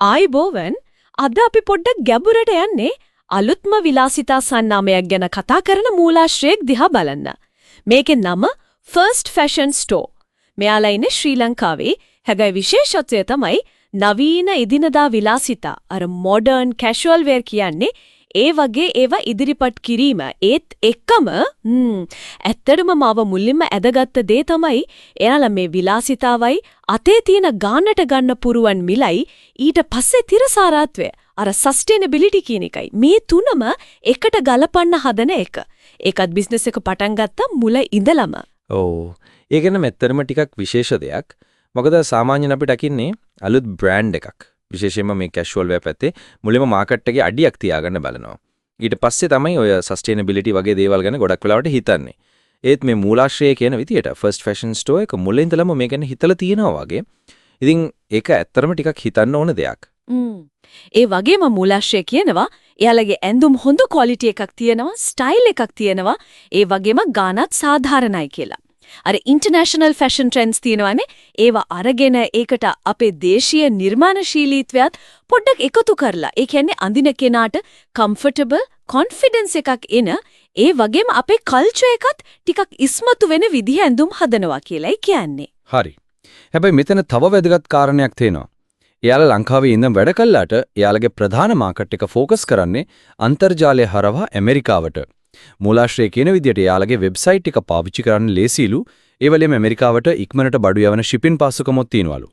ආයිබෝවන් අද අපි පොඩ්ඩක් ගැඹුරට යන්නේ අලුත්ම විලාසිතා සන්නාමයක් ගැන කතා කරන මූලාශ්‍රයක් දිහා බලන්න. මේකේ නම First Fashion Store. මෙයාලා ඉන්නේ ශ්‍රී ලංකාවේ. හැබැයි විශේෂත්වය තමයි නවීන ඉදිනදා විලාසිතා අර මොඩර්න් කැෂුවල් වෙර් කියන්නේ ඒ වගේ ඒවා ඉදිරිපත් කිරීම. ඒත් එක්කම ඇත්තටම මාව මුලින්ම ඇදගත්ත දේ තමයි එයාලා මේ විලාසිතාවයි අතේ තියෙන ගානට ගන්න පුරුවන් මිලයි ඊට පස්සේ තිරසාරාත්වය අර සස්ටේනබිලිටි කියන එකයි. මේ තුනම එකට ගලපන්න හදන එක. ඒකත් බිස්නස් එක පටන් ගත්ත මුල ඉඳලම. ඔව්. ඒක නම් ඇත්තටම ටිකක් විශේෂ දෙයක්. මොකද සාමාන්‍යයෙන් අපි දකින්නේ අලුත් බ්‍රෑන්ඩ් එකක්. විශේෂයෙන්ම මේ කැෂුවල් වෙර් පැත්තේ මුලින්ම මාකට් එකේ අඩියක් තියාගන්න බලනවා. ඊට පස්සේ තමයි ඔය සස්ටේනබිලිටි වගේ දේවල් ගැන ගොඩක් වෙලාවට හිතන්නේ. ඒත් මේ මූලාශ්‍රය කියන විදියට ෆර්ස්ට් ෆැෂන් ස්ටෝර් එක මුලින් ඉඳලම මේ ගැන හිතලා තියෙනවා වගේ. ඉතින් ඒක ඇත්තටම ටිකක් හිතන්න ඕන දෙයක්. ඒ වගේම මූලාශ්‍රය කියනවා එයාලගේ ඇඳුම් හොඳ ක්වොලිටි එකක් තියෙනවා, ස්ටයිල් එකක් තියෙනවා, ඒ වගේම ගානත් සාධාරණයි කියලා. අර ඉන්ටර්නැෂනල් ෆැෂන් ට්‍රෙන්ඩ්ස් තියෙනවානේ ඒවා අරගෙන ඒකට අපේ දේශීය නිර්මාණශීලීත්වයත් පොඩ්ඩක් එකතු කරලා ඒ කියන්නේ අඳින කෙනාට කම්ෆර්ටබල් කොන්ෆිඩන්ස් එකක් එන ඒ වගේම අපේ කල්චර් එකත් ටිකක් ඉස්මතු වෙන විදිහ ඇඳුම් හදනවා කියලායි කියන්නේ. හරි. හැබැයි මෙතන තව වැදගත් කාරණයක් තියෙනවා. එයාලා ලංකාවේ ඉඳන් වැඩ කළාට එයාලගේ ප්‍රධාන මාකට් එක ફોකස් කරන්නේ අන්තර්ජාලය හරහා ඇමරිකාවට. මූලාශ්‍රය කියන විදිහට එයාලගේ වෙබ්සයිට් එක පාවිච්චි කරන්න ලේසිලු. ඒ වගේම ඇමරිකාවට ඉක්මනට බඩු යවන ෂිපින් පාසුකමක් තියෙනවලු.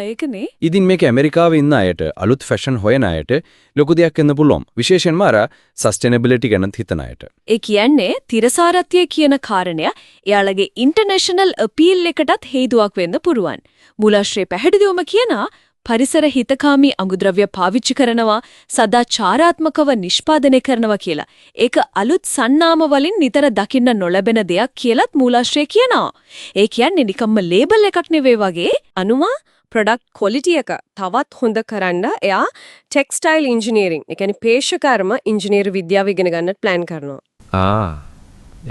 ඒකනේ. ඉතින් මේක ඇමරිකාවේ ඉන්න අයට අලුත් ෆැෂන් හොයන අයට ලොකු දෙයක් වෙන්න පුළුවන්. විශේෂයෙන්ම අර සස්ටේනබිලිටි ගැන හිතන අයට. ඒ කියන්නේ තිරසාරත්වය කියන කාරණය එයාලගේ ඉන්ටර්නැෂනල් අපීල් එකටත් හේතුවක් වෙන්න පුරුවන්. මූලාශ්‍රය පැහැදිලිවම කියනවා පරිසර හිතකාමී අමුද්‍රව්‍ය පාවිච්චි කරනවා සදාචාරාත්මකව නිෂ්පාදනය කරනවා කියලා. ඒක අලුත් සන්නාම වලින් නිතර දකින්න නොලැබෙන දෙයක් කියලාත් මූලාශ්‍රය කියනවා. ඒ කියන්නේ නිකම්ම ලේබල් එකක් නෙවෙයි වගේ අනුමා ප්‍රොඩක්ට් ක්වොලිටි එක තවත් හොඳ කරන්න එයා ටෙක්ස්ටයිල් ඉන්ජිනියරින්, ඒ කියන්නේ පේශකර්ම ඉංජිනේරු විද්‍යාව ඉගෙන ගන්නත් ප්ලෑන් කරනවා.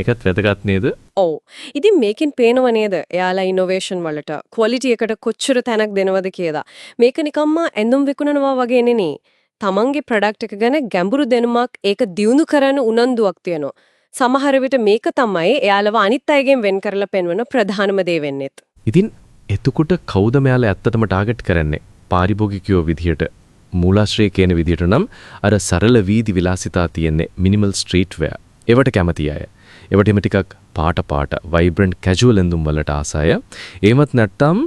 ඒකත් වැදගත් නේද? ඔව්. ඉතින් මේකෙන් පේනව නේද? එයාලා ඉනෝවේෂන් වලට ක්වොලිටි එකට කොච්චර තැනක් දෙනවද කියලා. මේක නිකම්ම ඇඳුම් විකුණනවා වගේ නෙනේ. තමන්ගේ ප්‍රොඩක්ට් එක ගැන ගැඹුරු දැනුමක් ඒක දියුණු කරන උනන්දුවක් තියෙනවා. සමහර විට මේක තමයි එයාලව අනිත් අයගෙන් වෙන් කරලා පෙන්වන ප්‍රධානම දේ වෙන්නේත්. ඉතින් එතකොට කවුද මෙයාලා ඇත්තටම ටාගට් කරන්නේ? පාරිභෝගිකයෝ විදියට මූලාශ්‍රය කියන විදියට නම් අර සරල වීදි විලාසිතා තියෙන්නේ මිනිමල් ස්ට්‍රීට් වෙර්. ඒවට කැමති අය. ඒවටම ටිකක් පාට වයිබ්‍රන්ට් කැජුවල් ඇඳුම් වලට ආසය. එහෙමත් නැත්නම්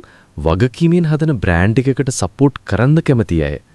වගකීමෙන් හදන බ්‍රෑන්ඩ් එකකට සපෝට් කරන්න කැමති අය.